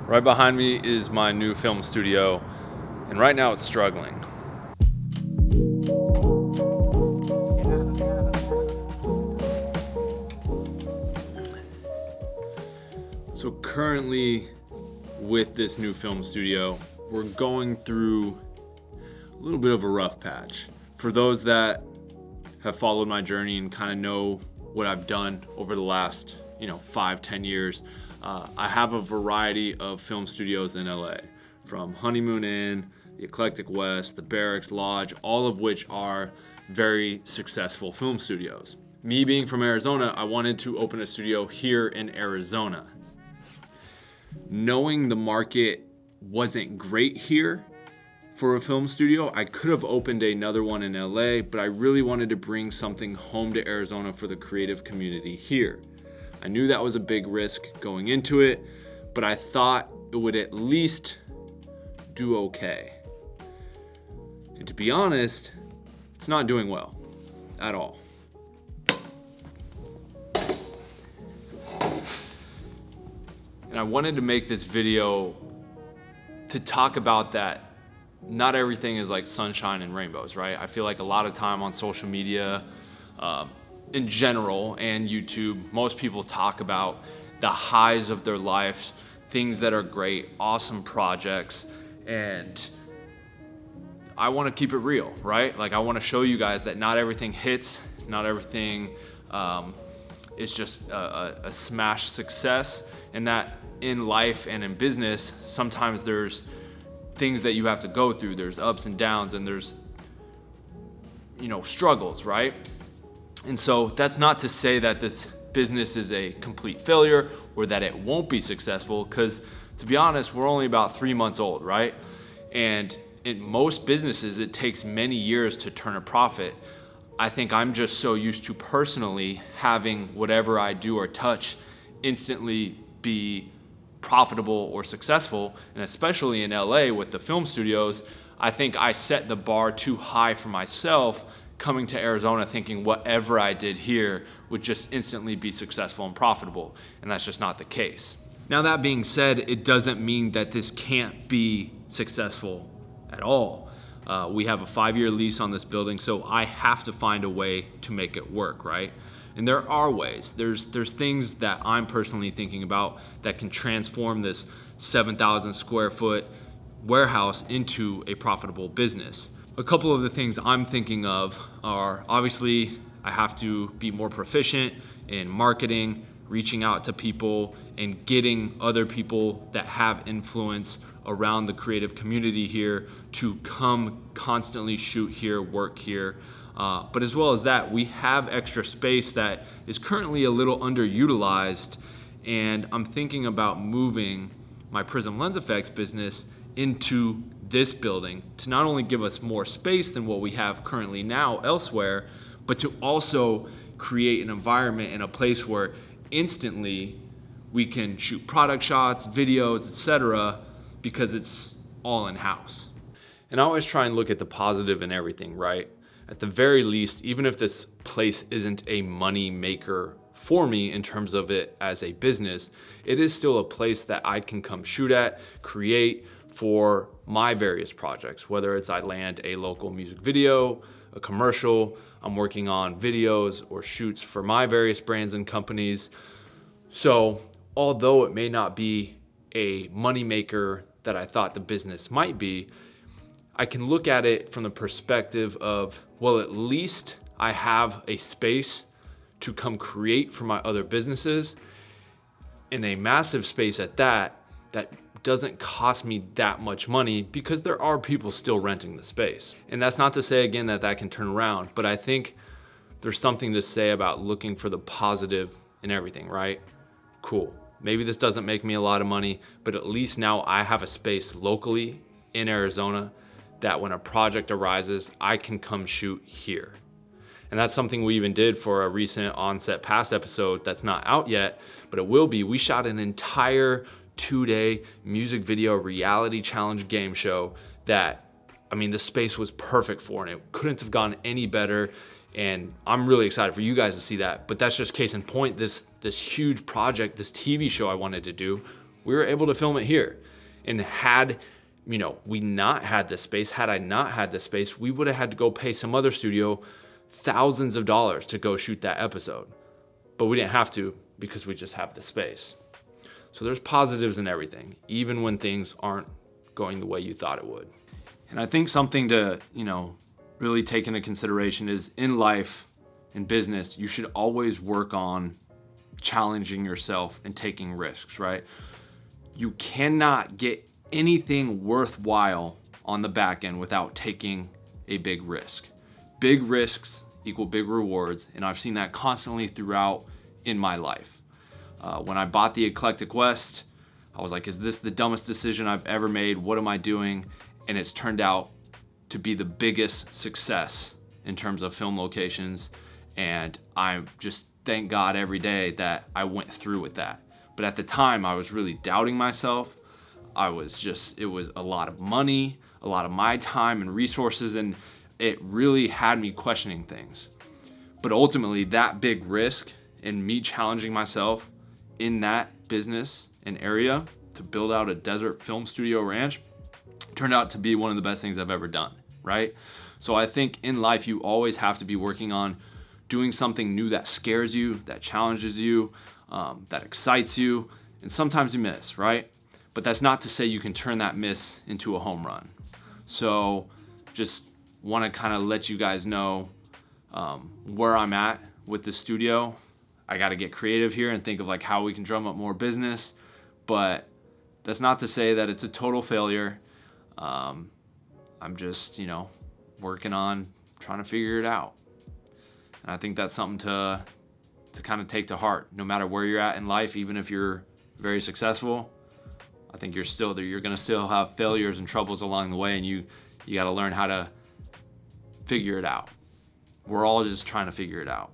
Right behind me is my new film studio, and right now it's struggling. So currently with this new film studio, we're going through a little bit of a rough patch. For those that have followed my journey and kind of know what I've done over the last 5-10 years, I have a variety of film studios in LA, from Honeymoon Inn, the Eclectic West, the Barracks Lodge, all of which are very successful film studios. Me being from Arizona, I wanted to open a studio here in Arizona. Knowing the market wasn't great here for a film studio, I could have opened another one in LA, but I really wanted to bring something home to Arizona for the creative community here. I knew that was a big risk going into it, but I thought it would at least do okay. And to be honest, it's not doing well at all. And I wanted to make this video to talk about that. Not everything is like sunshine and rainbows, right? I feel like a lot of time on social media, in general, and YouTube, most people talk about the highs of their lives, things that are great, awesome projects, and I want to keep it real, right? Like, I want to show you guys that not everything hits, not everything is just a smash success, and that in life and in business, sometimes there's things that you have to go through. There's ups and downs, and there's struggles, right? And so that's not to say that this business is a complete failure or that it won't be successful, because to be honest, we're only about 3 months old, right? And in most businesses, it takes many years to turn a profit. I think I'm just so used to personally having whatever I do or touch instantly be profitable or successful. And especially in LA with the film studios, I think I set the bar too high for myself coming to Arizona thinking whatever I did here would just instantly be successful and profitable. And that's just not the case. Now, that being said, it doesn't mean that this can't be successful at all. We have a 5-year lease on this building, so I have to find a way to make it work, right? And there are ways. There's things that I'm personally thinking about that can transform this 7,000 square foot warehouse into a profitable business. A couple of the things I'm thinking of are, obviously, I have to be more proficient in marketing, reaching out to people, and getting other people that have influence around the creative community here to come constantly shoot here, work here. But as well as that, we have extra space that is currently a little underutilized, and I'm thinking about moving my Prism Lens Effects business into this building to not only give us more space than what we have currently now elsewhere, but to also create an environment and a place where instantly we can shoot product shots, videos, etc., because it's all in-house. And I always try and look at the positive in everything, right? At the very least, even if this place isn't a money maker for me in terms of it as a business, it is still a place that I can come shoot at, create for my various projects, whether it's I land a local music video, a commercial, I'm working on videos or shoots for my various brands and companies. So although it may not be a moneymaker that I thought the business might be, I can look at it from the perspective of, well, at least I have a space to come create for my other businesses, in a massive space at that doesn't cost me that much money, because there are people still renting the space. And that's not to say, again, that can turn around, but I think there's something to say about looking for the positive in everything, right? Cool. Maybe this doesn't make me a lot of money, but at least now I have a space locally in Arizona that when a project arises, I can come shoot here. And that's something we even did for a recent On-Set Pass episode that's not out yet, but it will be. We shot an entire 2-day music video reality challenge game show that, the space was perfect for, and it couldn't have gone any better. And I'm really excited for you guys to see that. But that's just case in point, this huge project, this TV show I wanted to do, we were able to film it here. And had we not had this space, had I not had this space, we would have had to go pay some other studio thousands of dollars to go shoot that episode. But we didn't have to because we just have the space. So there's positives in everything, even when things aren't going the way you thought it would. And I think something to, really take into consideration is in life, in business, you should always work on challenging yourself and taking risks, right? You cannot get anything worthwhile on the back end without taking a big risk. Big risks equal big rewards, and I've seen that constantly throughout in my life. When I bought the Eclectic West, I was like, is this the dumbest decision I've ever made? What am I doing? And it's turned out to be the biggest success in terms of film locations, and I just thank God every day that I went through with that. But at the time, I was really doubting myself. It was a lot of money, a lot of my time and resources, and it really had me questioning things. But ultimately, that big risk and me challenging myself in that business and area to build out a desert film studio ranch turned out to be one of the best things I've ever done, right? So I think in life, you always have to be working on doing something new that scares you, that challenges you, that excites you, and sometimes you miss, right? But that's not to say you can turn that miss into a home run. So just want to kind of let you guys know where I'm at with the studio. I got to get creative here and think of like how we can drum up more business, but that's not to say that it's a total failure. I'm just, working on trying to figure it out. And I think that's something to kind of take to heart. No matter where you're at in life, even if you're very successful, I think you're going to still have failures and troubles along the way, and you got to learn how to figure it out. We're all just trying to figure it out.